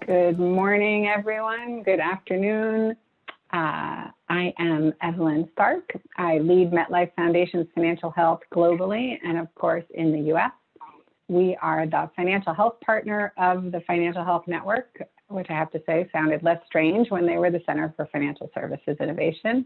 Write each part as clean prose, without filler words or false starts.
Good morning, everyone. Good afternoon. I am Evelyn Stark. I lead MetLife Foundation's financial health globally and, of course, in the U.S. We are the financial health partner of the Financial Health Network, which I have to say sounded less strange when they were the Center for Financial Services Innovation.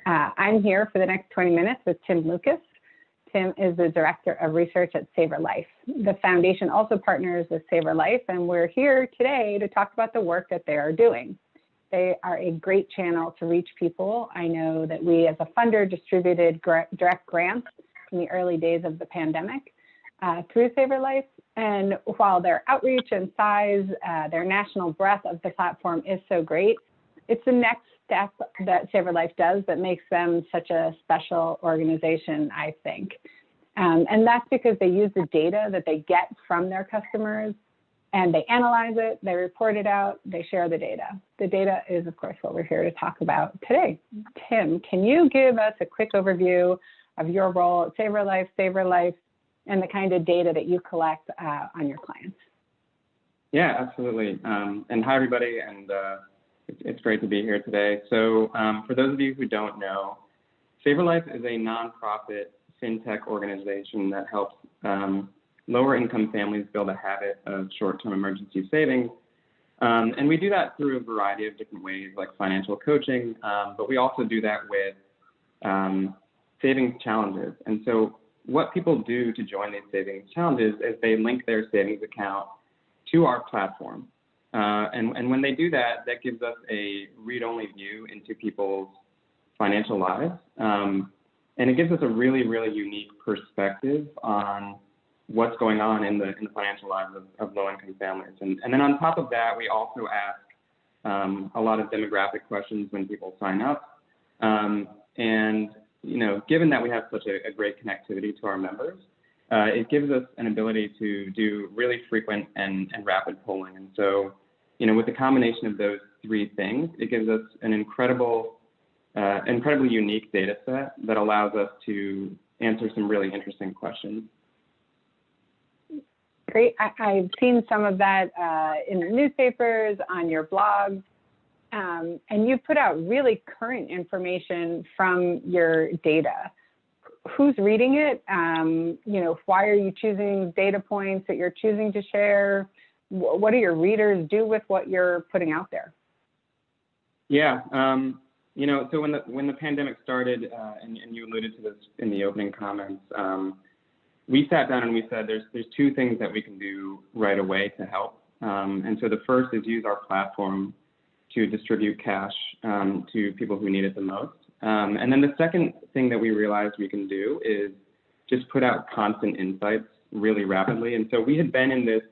I'm here for the next 20 minutes with Tim Lucas. Tim is the Director of Research at SaverLife. The foundation also partners with SaverLife, and we're here today to talk about the work that they are doing. They are a great channel to reach people. I know that we as a funder distributed direct grants in the early days of the pandemic through SaverLife. And while their outreach and size, their national breadth of the platform is so great, it's the next step that SaverLife does that makes them such a special organization, I think. And that's because they use the data that they get from their customers and they analyze it, they report it out, they share the data. The data is, of course, what we're here to talk about today. Tim, can you give us a quick overview of your role at SaverLife, and the kind of data that you collect on your clients? Yeah, absolutely. And hi, everybody. And it's great to be here today. So for those of you who don't know, SaverLife is a nonprofit fintech organization that helps lower income families build a habit of short-term emergency savings. And we do that through a variety of different ways, like financial coaching, but we also do that with savings challenges. And so what people do to join these savings challenges is they link their savings account to our platform. And when they do that, that gives us a read-only view into people's financial lives. And it gives us a really, really unique perspective on what's going on in the financial lives of low-income families. And then on top of that, we also ask a lot of demographic questions when people sign up. And, you know, given that we have such a great connectivity to our members, it gives us an ability to do really frequent and rapid polling. And so, you know, with the combination of those three things, it gives us an incredibly unique data set that allows us to answer some really interesting questions. Great. I've seen some of that in the newspapers, on your blog, and you put out really current information from your data. Who's reading it? You know, why are you choosing data points that you're choosing to share? What do your readers do with what you're putting out there? Yeah, you know, so when the pandemic started, and you alluded to this in the opening comments, we sat down and we said there's two things that we can do right away to help. And so the first is use our platform to distribute cash to people who need it the most. And then the second thing that we realized we can do is just put out constant insights really rapidly. And so we had been in this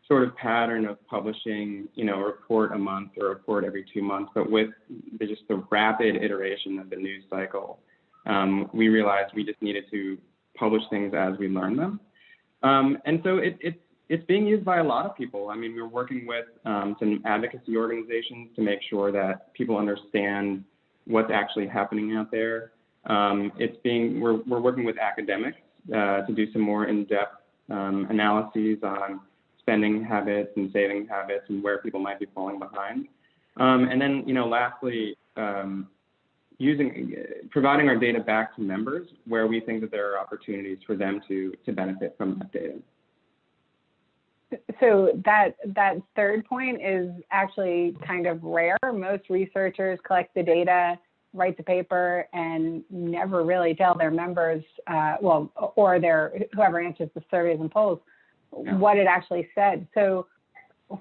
sort of pattern of publishing, you know, a report a month or a report every 2 months, but with just the rapid iteration of the news cycle, we realized we just needed to publish things as we learn them. And so it's being used by a lot of people. I mean, we're working with some advocacy organizations to make sure that people understand what's actually happening out there. We're working with academics to do some more in-depth analyses on spending habits and saving habits and where people might be falling behind. And then, you know, lastly, providing our data back to members where we think that there are opportunities for them to benefit from that data. So that third point is actually kind of rare. Most researchers collect the data, write the paper, and never really tell their members, or whoever answers the surveys and polls, what it actually said. So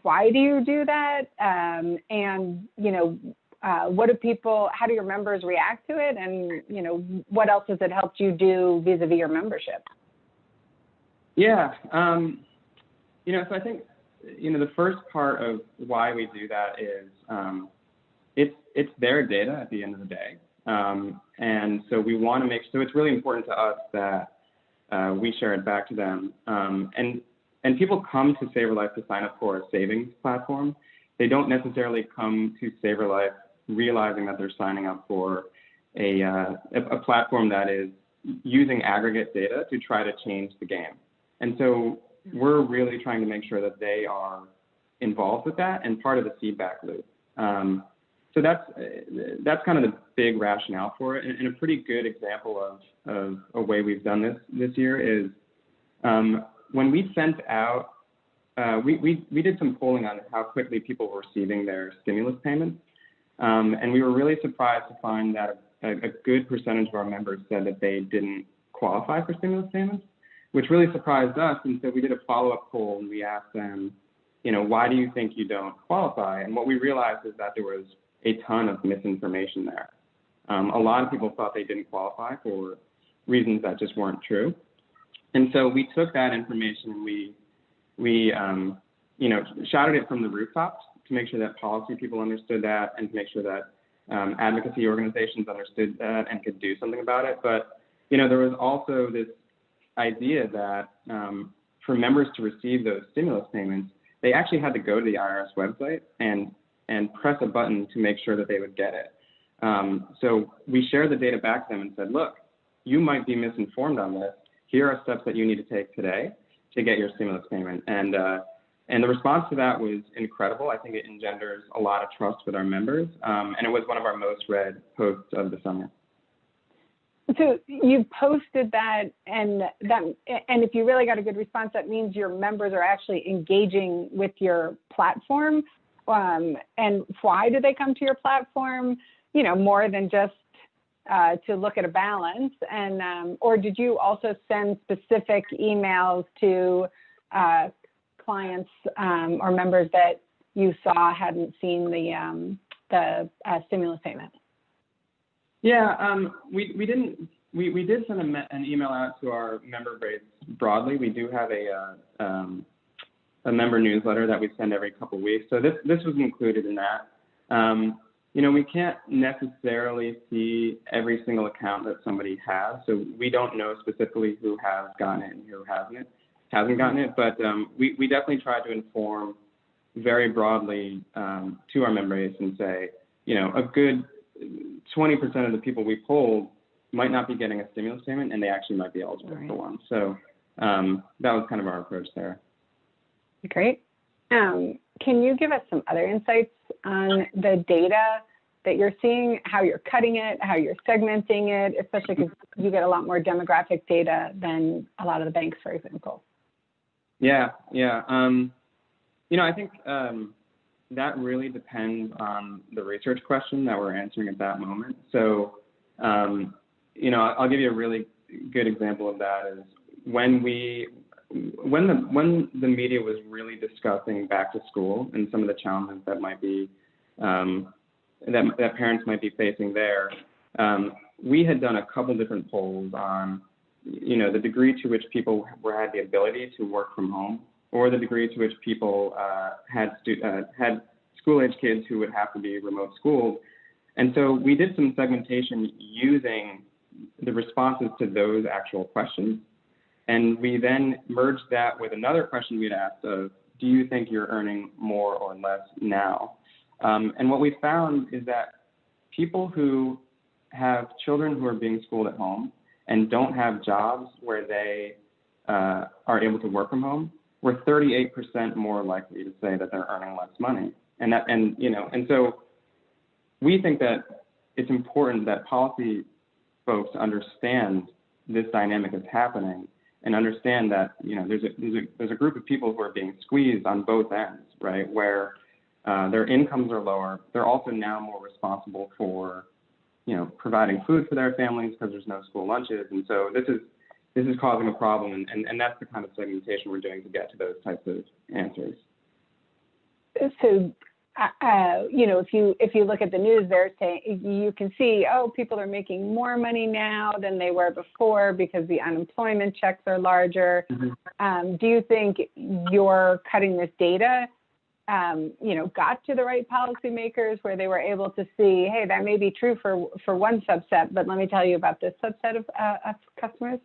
why do you do that? And, you know, how do your members react to it? And, you know, what else has it helped you do vis-a-vis your membership? Yeah. You know, so I think, you know, the first part of why we do that is it's their data at the end of the day. And so we want to so it's really important to us that we share it back to them. And people come to SaverLife to sign up for a savings platform. They don't necessarily come to SaverLife realizing that they're signing up for a platform that is using aggregate data to try to change the game. And so we're really trying to make sure that they are involved with that and part of the feedback loop. So that's kind of the big rationale for it. And a pretty good example of a way we've done this year is when we sent out, we did some polling on how quickly people were receiving their stimulus payments. And we were really surprised to find that a good percentage of our members said that they didn't qualify for stimulus payments, which really surprised us. And so we did a follow-up poll and we asked them, why do you think you don't qualify? And what we realized is that there was a ton of misinformation there. A lot of people thought they didn't qualify for reasons that just weren't true. And so we took that information and we shouted it from the rooftops to make sure that policy people understood that and to make sure that advocacy organizations understood that and could do something about it. But, there was also this idea that for members to receive those stimulus payments, they actually had to go to the IRS website and press a button to make sure that they would get it. So we shared the data back to them and said, look, you might be misinformed on this. Here are steps that you need to take today to get your stimulus payment. And the response to that was incredible. I think it engenders a lot of trust with our members. And it was one of our most read posts of the summer. So you posted that, and if you really got a good response, that means your members are actually engaging with your platform. And why do they come to your platform? More than just to look at a balance, and or did you also send specific emails to clients or members that you saw hadn't seen the stimulus payment? Yeah, we didn't. We did send an email out to our member base broadly. We do have a member newsletter that we send every couple of weeks. So this was included in that. We can't necessarily see every single account that somebody has, so we don't know specifically who has gotten it and who hasn't gotten it. But we definitely try to inform very broadly to our member base and say, a good 20% of the people we polled might not be getting a stimulus payment, and they actually might be eligible for one. So that was kind of our approach there. Great. Can you give us some other insights on the data that you're seeing, how you're cutting it, how you're segmenting it, especially because you get a lot more demographic data than a lot of the banks, for example? Yeah. I think that really depends on the research question that we're answering at that moment. So, I'll give you a really good example of that is when the media was really discussing back to school and some of the challenges that might be that parents might be facing there, we had done a couple different polls on the degree to which people had the ability to work from home, or the degree to which people had school-age kids who would have to be remote schooled. And so we did some segmentation using the responses to those actual questions. And we then merged that with another question we'd asked of, do you think you're earning more or less now? And what we found is that people who have children who are being schooled at home and don't have jobs where they are able to work from home were 38% more likely to say that they're earning less money. And so we think that it's important that policy folks understand this dynamic is happening and understand that there's a group of people who are being squeezed on both ends, right? Where their incomes are lower, they're also now more responsible for providing food for their families because there's no school lunches, and so this is causing a problem, and that's the kind of segmentation we're doing to get to those types of answers. So, if you look at the news, they're saying you can see, people are making more money now than they were before because the unemployment checks are larger. Mm-hmm. Do you think you're cutting this data, got to the right policymakers where they were able to see, hey, that may be true for one subset, but let me tell you about this subset of customers?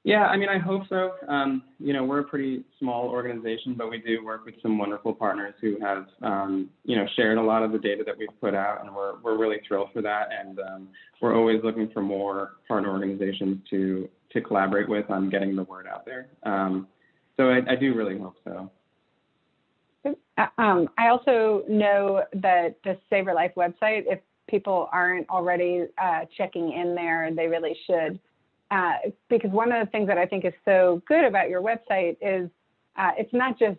Yeah, I hope so. We're a pretty small organization, but we do work with some wonderful partners who have, shared a lot of the data that we've put out, and we're really thrilled for that. And we're always looking for more partner organizations to collaborate with on getting the word out there. So I do really hope so. I also know that the SaverLife website, if people aren't already checking in there, they really should. Because one of the things that I think is so good about your website is it's not just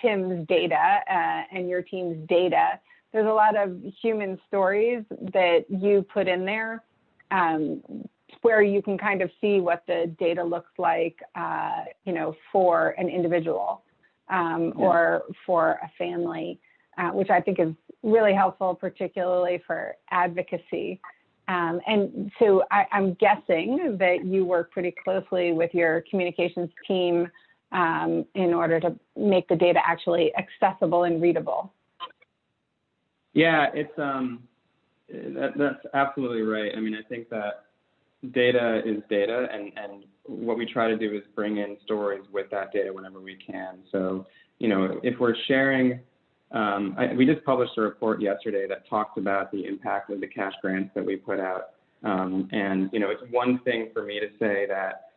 Tim's data and your team's data. There's a lot of human stories that you put in there where you can kind of see what the data looks like, for an individual or for a family, which I think is really helpful, particularly for advocacy. And so I'm guessing that you work pretty closely with your communications team in order to make the data actually accessible and readable. Yeah, it's that's absolutely right. I mean, I think that data is data, and what we try to do is bring in stories with that data whenever we can. So, if we're sharing, we just published a report yesterday that talks about the impact of the cash grants that we put out. And, it's one thing for me to say that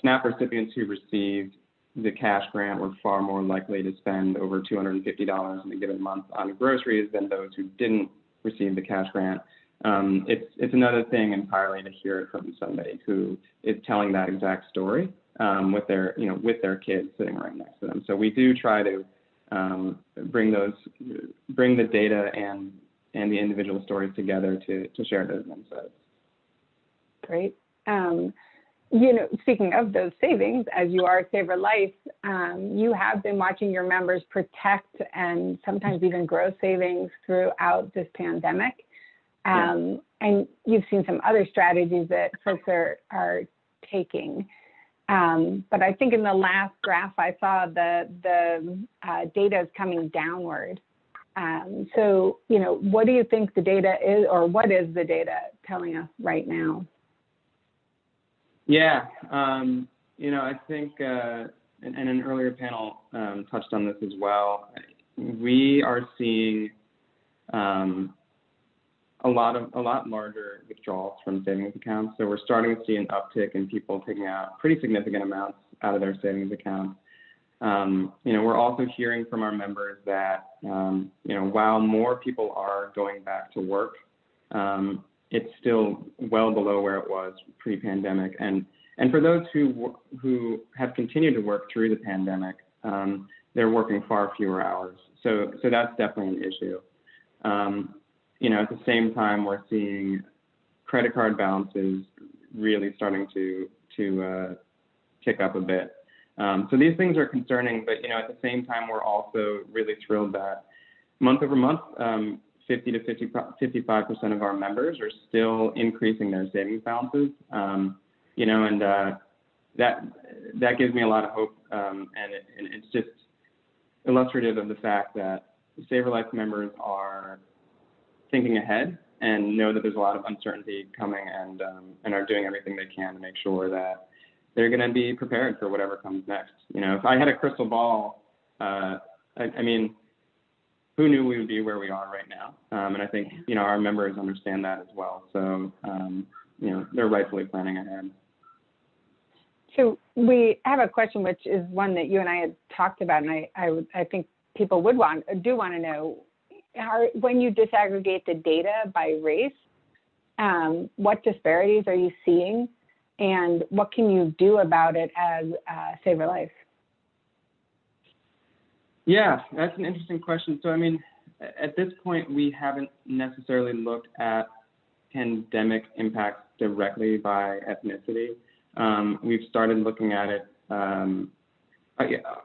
SNAP recipients who received the cash grant were far more likely to spend over $250 in a given month on groceries than those who didn't receive the cash grant. It's another thing entirely to hear it from somebody who is telling that exact story with their kids sitting right next to them. So we do try to bring the data and the individual stories together to share those insights. Great. Speaking of those savings, as you are SaverLife, you have been watching your members protect and sometimes even grow savings throughout this pandemic. And you've seen some other strategies that folks are taking. But I think in the last graph I saw the data is coming downward. So, what do you think the data is, or what is the data telling us right now? Yeah, I think, and an earlier panel touched on this as well. We are seeing a lot larger withdrawals from savings accounts. So we're starting to see an uptick in people taking out pretty significant amounts out of their savings accounts. We're also hearing from our members that, while more people are going back to work, it's still well below where it was pre-pandemic. And for those who have continued to work through the pandemic, they're working far fewer hours. So that's definitely an issue. At the same time, we're seeing credit card balances really starting to tick up a bit. So these things are concerning, but at the same time, we're also really thrilled that month over month, 50 to 55% of our members are still increasing their savings balances. And that gives me a lot of hope, and it's just illustrative of the fact that SaverLife members are thinking ahead and know that there's a lot of uncertainty coming, and are doing everything they can to make sure that they're going to be prepared for whatever comes next. If I had a crystal ball, who knew we would be where we are right now? And I think, our members understand that as well. So, they're rightfully planning ahead. So we have a question, which is one that you and I had talked about, and I think people do want to know, when you disaggregate the data by race, what disparities are you seeing, and what can you do about it as SaverLife? Yeah, that's an interesting question. So, at this point, we haven't necessarily looked at pandemic impacts directly by ethnicity. We've started looking at it.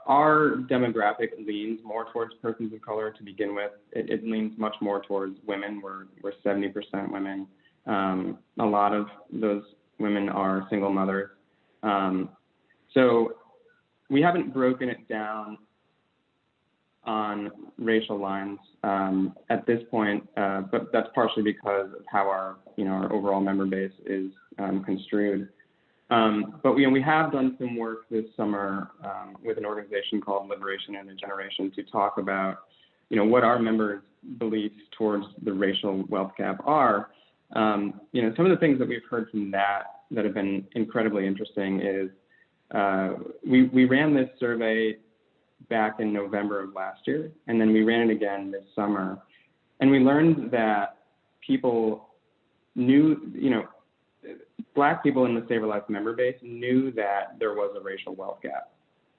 Our demographic leans more towards persons of color to begin with. It leans much more towards women. We're 70% women. A lot of those women are single mothers. So we haven't broken it down on racial lines at this point, but that's partially because of how our overall member base is construed. But we have done some work this summer with an organization called Liberation and Generation to talk about what our members' beliefs towards the racial wealth gap are. Some of the things that we've heard from that have been incredibly interesting is we ran this survey back in November of last year, and then we ran it again this summer. And we learned that people knew, Black people in the SaverLife member base knew that there was a racial wealth gap.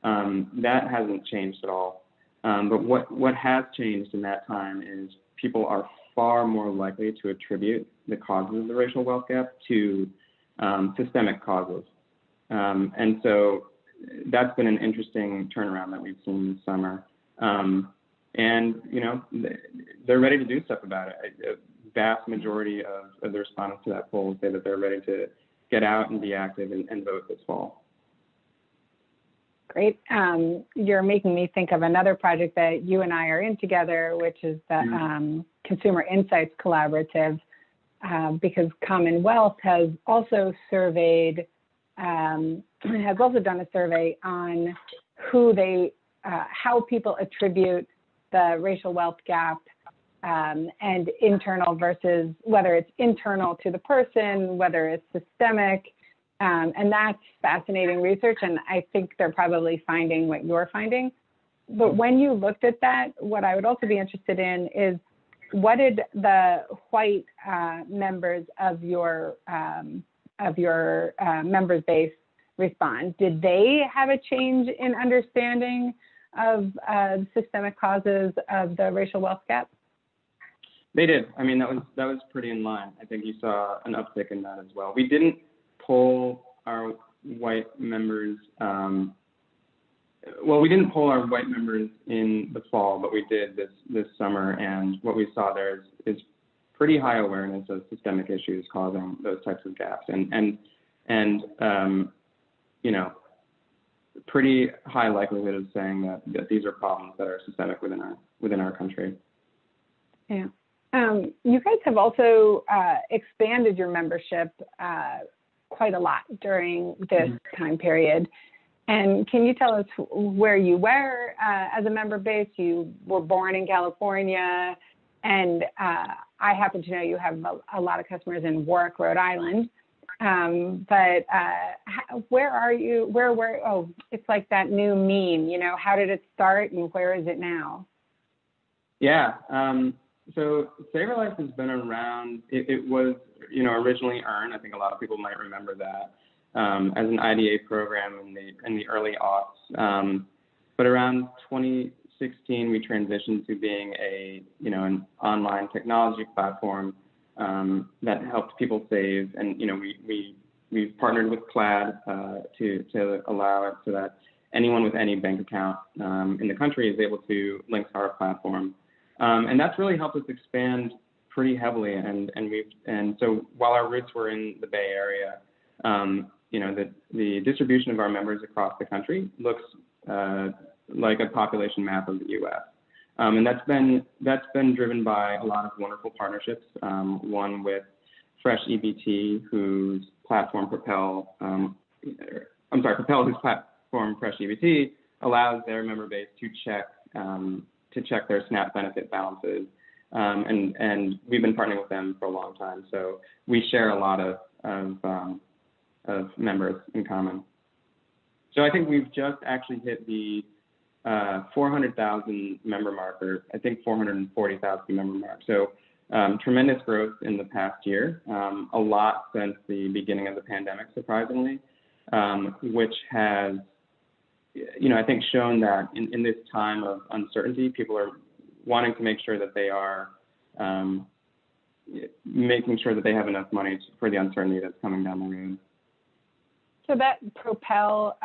That hasn't changed at all. But what has changed in that time is people are far more likely to attribute the causes of the racial wealth gap to systemic causes. And so that's been an interesting turnaround that we've seen this summer. And, they're ready to do stuff about it. A vast majority of the respondents to that poll say that they're ready to get out and be active and vote this fall. Great. You're making me think of another project that you and I are in together, which is the Consumer Insights Collaborative, because Commonwealth has also surveyed, has also done a survey on how people attribute the racial wealth gap and internal versus whether it's internal to the person, whether it's systemic. And that's fascinating research, and I think they're probably finding what you're finding. But when you looked at that, what I would also be interested in is what did the white members of your members base respond? Did they have a change in understanding of systemic causes of the racial wealth gap? They did. I mean, that was pretty in line. I think you saw an uptick in that as well. We didn't poll our white members. We didn't poll our white members in the fall, but we did this summer. And what we saw there is pretty high awareness of systemic issues causing those types of gaps, and pretty high likelihood of saying that these are problems that are systemic within our country. Yeah. You guys have also expanded your membership quite a lot during this time period. And can you tell us where you were as a member base? You were born in California, and I happen to know you have a lot of customers in Warwick, Rhode Island. But where are you? Oh, it's like that new meme, how did it start and where is it now? Yeah. So SaverLife has been around. It was, originally Earn. I think a lot of people might remember that as an IDA program in the early aughts. But around 2016, we transitioned to being an online technology platform that helped people save. And we've partnered with Plaid to allow it so that anyone with any bank account in the country is able to link to our platform. And that's really helped us expand pretty heavily. And so while our roots were in the Bay Area, the distribution of our members across the country looks like a population map of the U.S. And that's been driven by a lot of wonderful partnerships. One with Fresh EBT, whose platform Propel, whose platform Fresh EBT allows their member base to check their SNAP benefit balances. And we've been partnering with them for a long time. So we share a lot of members in common. So I think we've just actually hit the 400,000 member marker, I think 440,000 member mark. So tremendous growth in the past year, a lot since the beginning of the pandemic, surprisingly, which has I think shown that in this time of uncertainty, people are wanting to make sure that they are making sure that they have enough money for the uncertainty that's coming down the road. So that Propel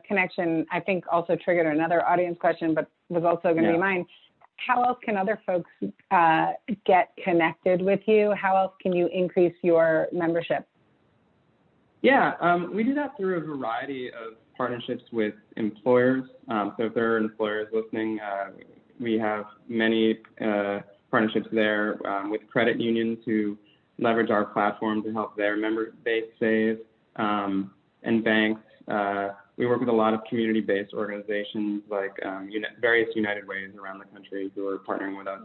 connection, I think, also triggered another audience question, but was also going to be mine. How else can other folks get connected with you? How else can you increase your membership? Yeah, we do that through a variety of partnerships with employers. So if there are employers listening, we have many partnerships there with credit unions who leverage our platform to help their member base save, and banks. We work with a lot of community-based organizations like various United Ways around the country who are partnering with us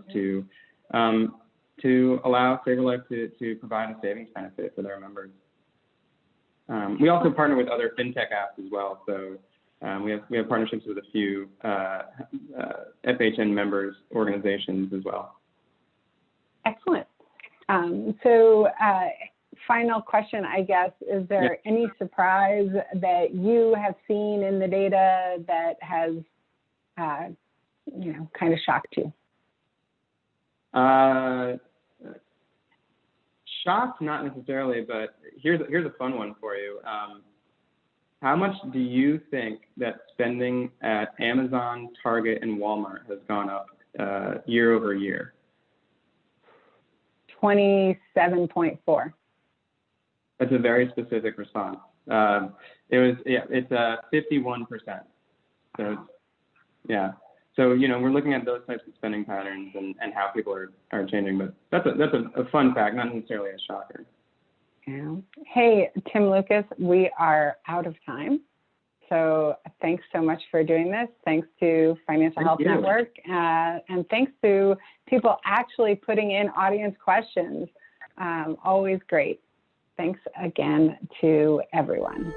to allow SaverLife to provide a savings benefit for their members. We also partner with other fintech apps as well. So We have partnerships with a few FHN members organizations as well. Excellent. Final question, I guess, is there any surprise that you have seen in the data that has, kind of shocked you? Shocked, not necessarily, but here's a fun one for you. How much do you think that spending at Amazon, Target, and Walmart has gone up year over year? 27.4. That's a very specific response. It's 51%. So yeah. So we're looking at those types of spending patterns and how people are changing. But that's a fun fact, not necessarily a shocker. Yeah. Hey, Tim Lucas, we are out of time. So thanks so much for doing this. Thanks to Financial Health Network, and thanks to people actually putting in audience questions. Always great. Thanks again to everyone.